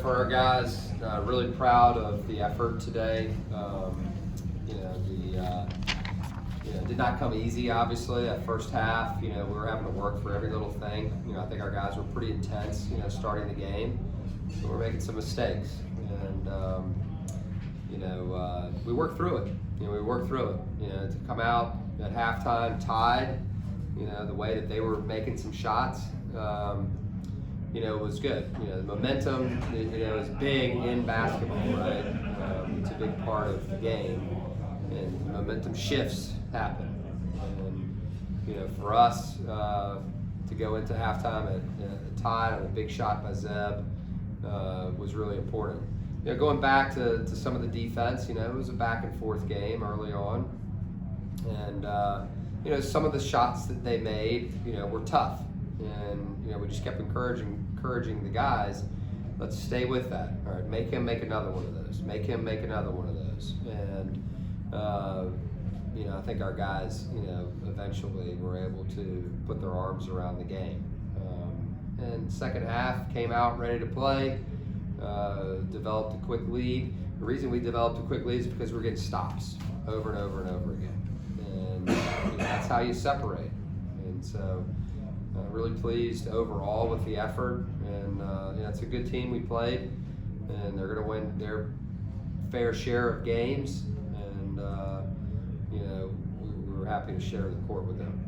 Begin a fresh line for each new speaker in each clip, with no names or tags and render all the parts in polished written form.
For our guys, really proud of the effort today. Did not come easy, obviously. That first half, we were having to work for every little thing. I think our guys were pretty intense, starting the game. So we're making some mistakes, and we worked through it. We worked through it. To come out at halftime tied, the way that they were making some shots. Was good. The momentum, is big in basketball, right? It's a big part of the game, and momentum shifts happen. And for us to go into halftime at tied on a big shot by Zeb was really important. Going back to some of the defense, it was a back and forth game early on, and some of the shots that they made, were tough. And we just kept encouraging the guys, let's stay with that. All right, make him make another one of those. Make him make another one of those. And I think our guys, eventually were able to put their arms around the game. And second half came out ready to play. Developed a quick lead. The reason we developed a quick lead is because we're getting stops over and over and over again. And that's how you separate. And so. Really pleased overall with the effort, and it's a good team we played, and they're going to win their fair share of games, and we were happy to share the court with them.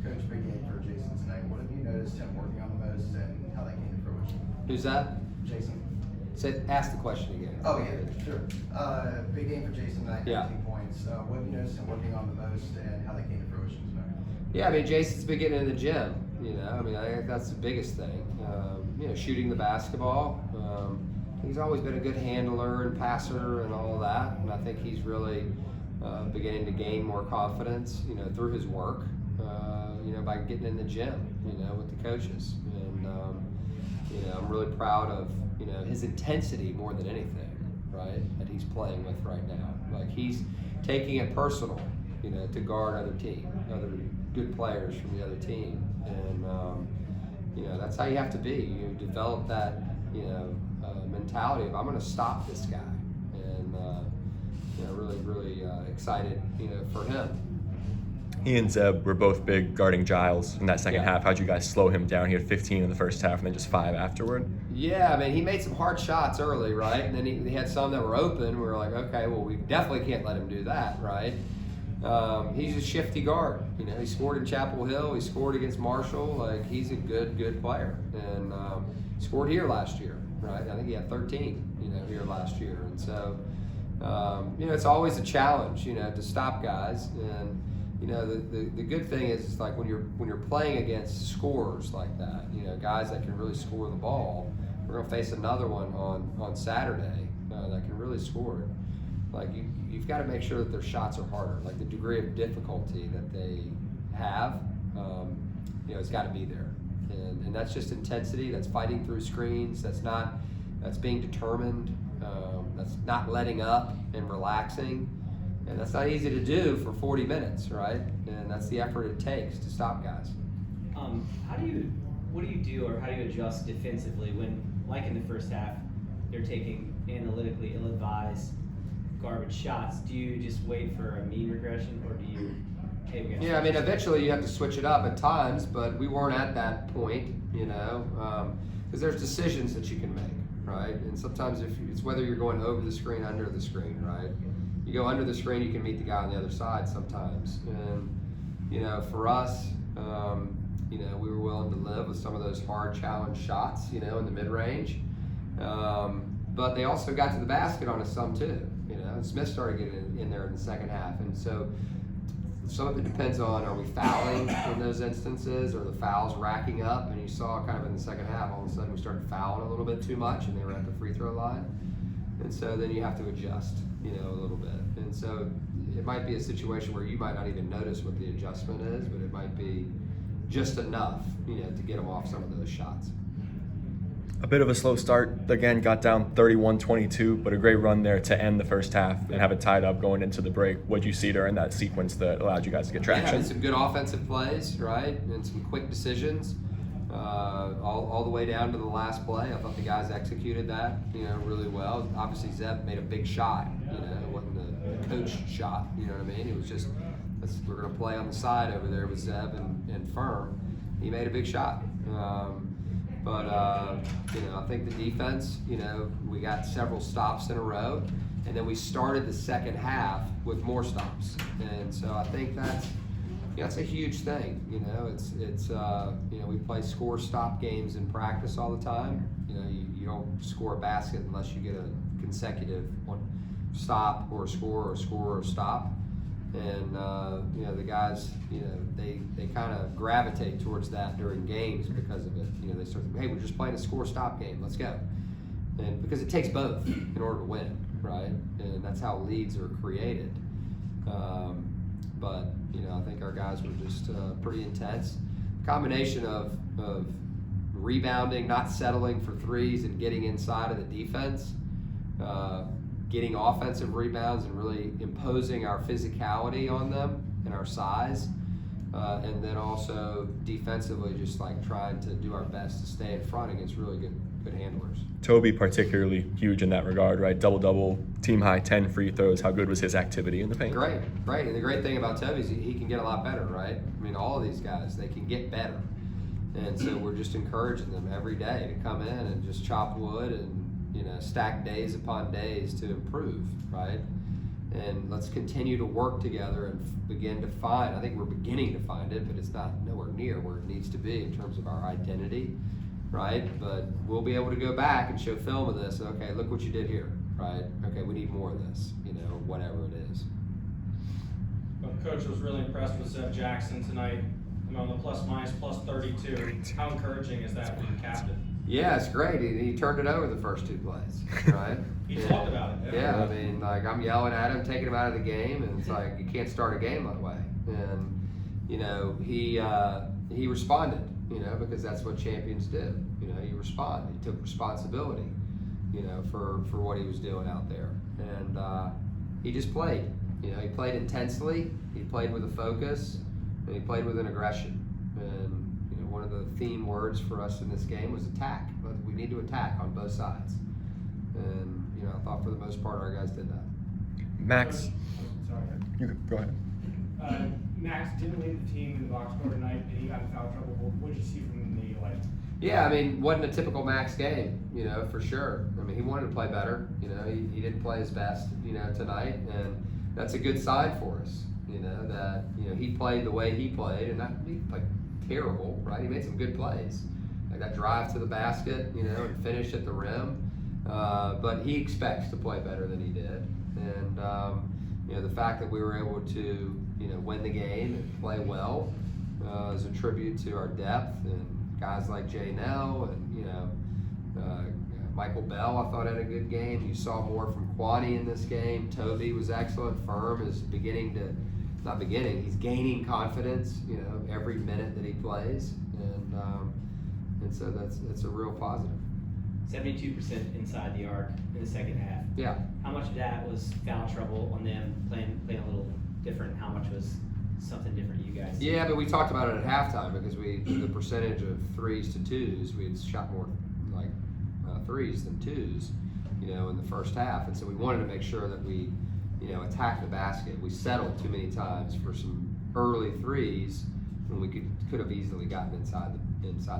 Coach, big game for Jason tonight. What have you noticed him working on the most, and how that came to fruition?
Who's that?
Jason.
Ask the question again.
Oh yeah, sure. Big game for Jason tonight, 19
Yeah.
points. What have you noticed him working on the most, and how that came to fruition tonight?
Yeah, Jason's been getting in the gym. I think that's the biggest thing. Shooting the basketball. He's always been a good handler and passer and all of that, and I think he's really beginning to gain more confidence, through his work, by getting in the gym, with the coaches. And I'm really proud of his intensity more than anything, right? That he's playing with right now. Like he's taking it personal, to guard other good players from the other team. And that's how you have to be. You develop that mentality of I'm going to stop this guy, and really excited for him.
He and Zeb were both big guarding Giles in that second half. How'd you guys slow him down? He had 15 in the first half and then just 5 afterward.
Yeah, he made some hard shots early, right? And then he had some that were open. We were like, okay, well, we definitely can't let him do that, right? He's a shifty guard. He scored in Chapel Hill. He scored against Marshall. Like, he's a good player. And scored here last year, right? I think he had 13, here last year. And so, it's always a challenge, to stop guys. And the good thing is like when you're playing against scorers like that, guys that can really score the ball. We're gonna face another one on Saturday that can really score it. Like you've got to make sure that their shots are harder. Like the degree of difficulty that they have, it's got to be there. And that's just intensity. That's fighting through screens. That's being determined. That's not letting up and relaxing. And that's not easy to do for 40 minutes, right? And that's the effort it takes to stop guys.
What do you do, or how do you adjust defensively when, like in the first half, they're taking analytically ill-advised garbage shots? Do you just wait for a mean regression, or do you?
Yeah, eventually you have to switch it up at times, but we weren't at that point, because there's decisions that you can make, right? And sometimes if it's whether you're going over the screen, under the screen, right? You go under the screen, you can meet the guy on the other side sometimes. And, for us, we were willing to live with some of those hard challenge shots, in the mid-range. But they also got to the basket on us some too. Smith started getting in there in the second half. And so some of it depends on, are we fouling in those instances, or the fouls racking up? And you saw kind of in the second half, all of a sudden we started fouling a little bit too much, and they were at the free throw line. And so then you have to adjust, a little bit. And so it might be a situation where you might not even notice what the adjustment is, but it might be just enough, to get them off some of those shots.
A bit of a slow start. Again, got down 31-22, but a great run there to end the first half and have it tied up going into the break. What'd you see during that sequence that allowed you guys to get traction?
Yeah, some good offensive plays, right, and some quick decisions. all the way down to the last play. I thought the guys executed that, really well. Obviously, Zeb made a big shot. It wasn't the coach shot. You know what I mean? It was just we're going to play on the side over there with Zeb and Firm. He made a big shot. I think the defense, we got several stops in a row, and then we started the second half with more stops. And so I think that's a huge thing. It's we play score stop games in practice all the time. You don't score a basket unless you get a consecutive one stop or score or stop. And the guys, they kind of gravitate towards that during games because of it. They start, hey, we're just playing a score-stop game. Let's go. And because it takes both in order to win, right? And that's how leads are created. I think our guys were just pretty intense. Combination of rebounding, not settling for threes, and getting inside of the defense. Getting offensive rebounds and really imposing our physicality on them and our size, and then also defensively just like trying to do our best to stay in front against really good handlers.
Toby particularly huge in that regard, right? Double, team high 10 free throws. How good was his activity in the paint?
Great. And the great thing about Toby is he can get a lot better, right? I mean, all of these guys, they can get better. And so we're just encouraging them every day to come in and just chop wood and stack days upon days to improve, right? And let's continue to work together and begin to find, I think we're beginning to find it, but it's not nowhere near where it needs to be in terms of our identity, right? But we'll be able to go back and show film of this. Okay, look what you did here, right? Okay, we need more of this, whatever it is.
Well, Coach was really impressed with Zeb Jackson tonight. On the plus 32. How encouraging is that when you're captain?
Yeah, it's great. He turned it over the first two plays, right?
He talked about it.
Yeah, I mean, like I'm yelling at him, taking him out of the game, and it's like you can't start a game that way. And he responded, because that's what champions do. You respond. He took responsibility, for what he was doing out there, and he just played. He played intensely. He played with a focus, and he played with an aggression. And one of the theme words for us in this game was attack. But we need to attack on both sides. And I thought for the most part our guys did that.
Max,
Sorry.
you go ahead.
Max didn't lead the team in the box score tonight, and he got in foul trouble. What did you see from him?
Yeah, I mean, wasn't a typical Max game, for sure. I mean, he wanted to play better. He didn't play his best, tonight, and that's a good sign for us. That he played the way he played, and not he played terrible, right? He made some good plays, like that drive to the basket, and finish at the rim. But he expects to play better than he did, and the fact that we were able to win the game and play well is a tribute to our depth and guys like Jay Nell and Michael Bell. I thought had a good game. You saw more from Quaddy in this game. Toby was excellent. Firm is he's gaining confidence, every minute that he plays, and so that's a real positive.
72% inside the arc in the second half.
Yeah.
How much of that was foul trouble on them playing a little different? How much was something different you guys did?
Yeah, but we talked about it at halftime because the percentage of threes to twos, we had shot more like threes than twos, in the first half, and so we wanted to make sure that we attack the basket. We settled too many times for some early threes when we could have easily gotten inside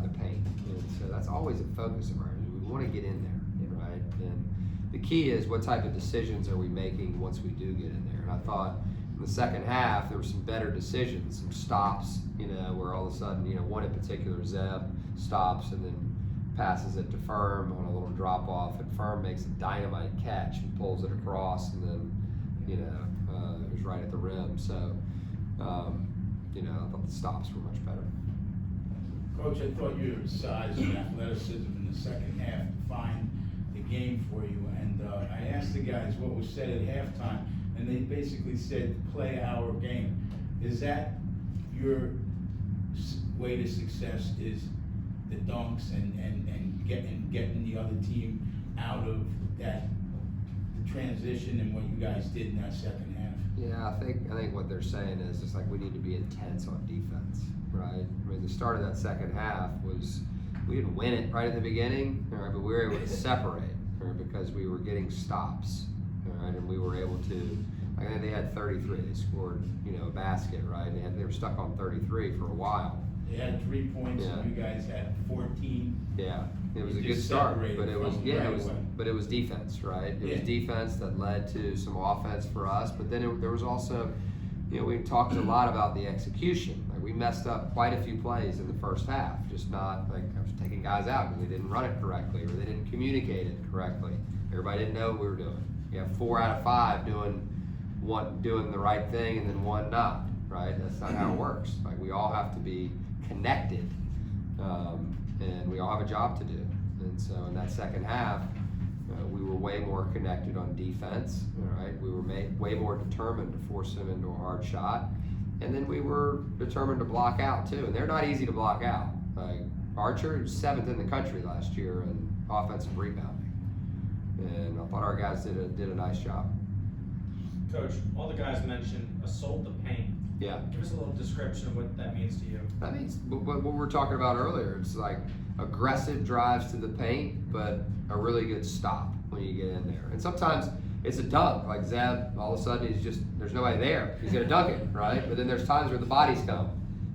the paint. And so that's always a focus of ours. We want to get in there, right? And the key is what type of decisions are we making once we do get in there. And I thought in the second half there were some better decisions, some stops, where all of a sudden, one in particular, Zeb stops and then passes it to Firm on a little drop off, and Firm makes a dynamite catch and pulls it across, and then it was right at the rim. So, I thought the stops were much better.
Coach, I thought your size and athleticism in the second half defined the game for you. And I asked the guys what was said at halftime, and they basically said, play our game. Is that your way to success, is the dunks and getting the other team out of that, the transition and what you guys did in that second half?
Yeah, I think what they're saying is just like we need to be intense on defense, right? I mean, the start of that second half was we didn't win it right at the beginning, all right, but we were able to separate, all right, because we were getting stops, all right, and we were able to. I think they had 33. They scored, a basket, right? They were stuck on 33 for a while.
They had 3 points,
Yeah.
and you guys had 14.
Yeah, it was
You
a good
just
start,
separated
but it was
from
yeah,
right
it was
away.
but it was defense, right? It was
Yeah.
defense that led to some offense for us. But then there was also, we talked a lot about the execution. Like we messed up quite a few plays in the first half, just not like I was taking guys out because they didn't run it correctly or they didn't communicate it correctly. Everybody didn't know what we were doing. You have 4 out of 5 doing the right thing and then 1 not, right? That's not how it works. Like we all have to be connected, and we all have a job to do. And so in that second half, we were way more connected on defense. All right, we were way more determined to force them into a hard shot, and then we were determined to block out too. And they're not easy to block out. Like Archer was 7th in the country last year in offensive rebounding, and I thought our guys did a nice job.
Coach, all the guys mentioned assault the paint.
Yeah.
Give us a little description of what that means to you.
That means what we were talking about earlier. It's like aggressive drives to the paint, but a really good stop when you get in there. And sometimes it's a dunk. Like Zeb, all of a sudden there's nobody there. He's gonna dunk it, right? But then there's times where the bodies come,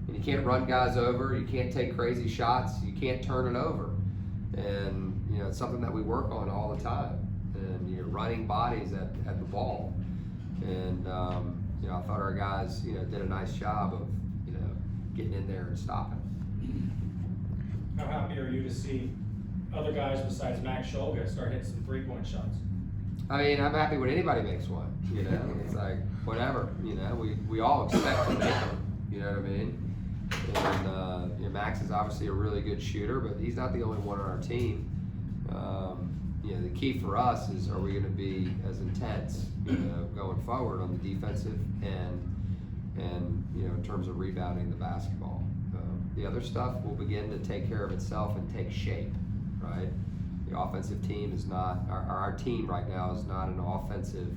and you can't run guys over. You can't take crazy shots. You can't turn it over. And it's something that we work on all the time. And you're running bodies at the ball. And I thought our guys, did a nice job of, getting in there and stopping.
How happy are you to see other guys besides Max Scholga start hitting some 3-point shots?
I mean, I'm happy when anybody makes one. It's like whatever. We all expect to make them. You know what I mean? And Max is obviously a really good shooter, but he's not the only one on our team. The key for us is, are we going to be as intense, going forward on the defensive and in terms of rebounding the basketball. The other stuff will begin to take care of itself and take shape, right? The offensive team is not, our team right now is not an offensive,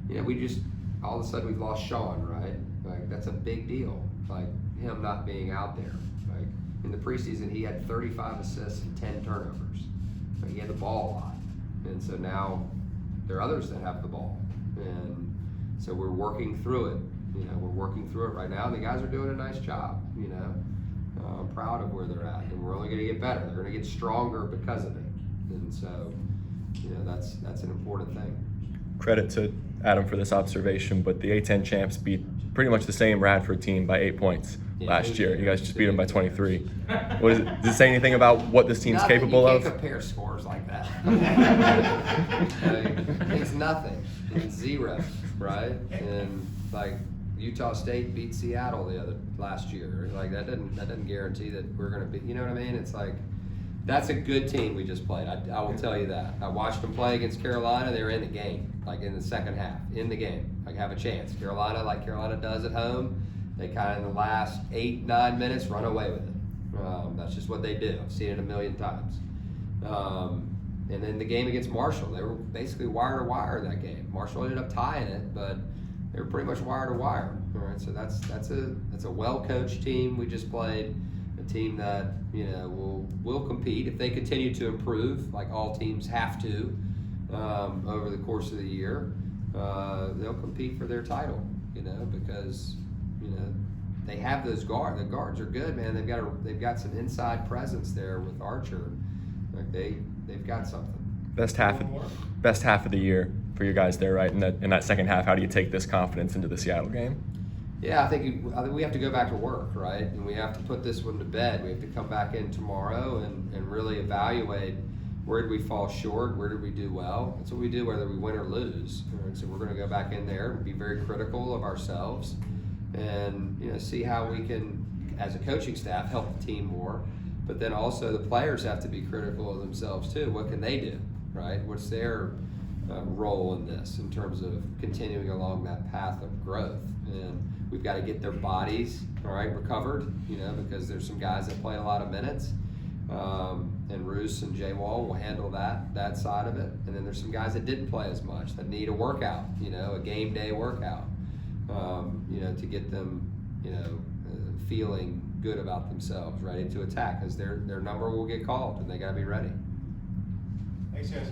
we just, all of a sudden we've lost Sean, right? Like that's a big deal, like him not being out there. Like in the preseason he had 35 assists and 10 turnovers. Like he had the ball a lot. And so now there are others that have the ball. And so we're working through it. We're working through it right now. And the guys are doing a nice job, I'm proud of where they're at. And we're only going to get better. They're going to get stronger because of it. And so, that's an important thing.
Credit to Adam for this observation, but the A10 champs beat pretty much the same Radford team by 8 points last year. You guys just beat them by 23. What is it? Does it say anything about what this team's
Nothing.
capable of?
You can't compare scores like that. It's nothing. It's 0, right? And like Utah State beat Seattle last year. Like that doesn't guarantee that we're gonna be. You know what I mean? It's like that's a good team we just played. I will tell you that. I watched them play against Carolina. They were in the game, like in the second half, in the game, like have a chance. Carolina, like Carolina does at home, they kind of in the last 8-9 minutes run away with it. That's just what they do. I've seen it a million times. And then the game against Marshall, they were basically wire to wire in that game. Marshall ended up tying it, but they were pretty much wire to wire. All right, so that's a well-coached team we just played. A team that will compete if they continue to improve, like all teams have to over the course of the year. They'll compete for their title, because they have those guards. The guards are good, man. They've got some inside presence there with Archer. Like they've got something.
Best half of the year for you guys there, right? In that second half, how do you take this confidence into the Seattle game?
Yeah, I think we have to go back to work, right? And we have to put this one to bed. We have to come back in tomorrow and really evaluate where did we fall short, where did we do well. That's what we do whether we win or lose. Right? So we're going to go back in there and be very critical of ourselves and see how we can, as a coaching staff, help the team more. But then also the players have to be critical of themselves too. What can they do, right? What's their role in this in terms of continuing along that path of growth? And we've got to get their bodies, all right, recovered, because there's some guys that play a lot of minutes. and Roos and Jay Wall will handle that side of it. And then there's some guys that didn't play as much that need a workout, a game day workout, to get them, feeling good about themselves, ready to attack, because their number will get called and they got to be ready.
Thanks, guys.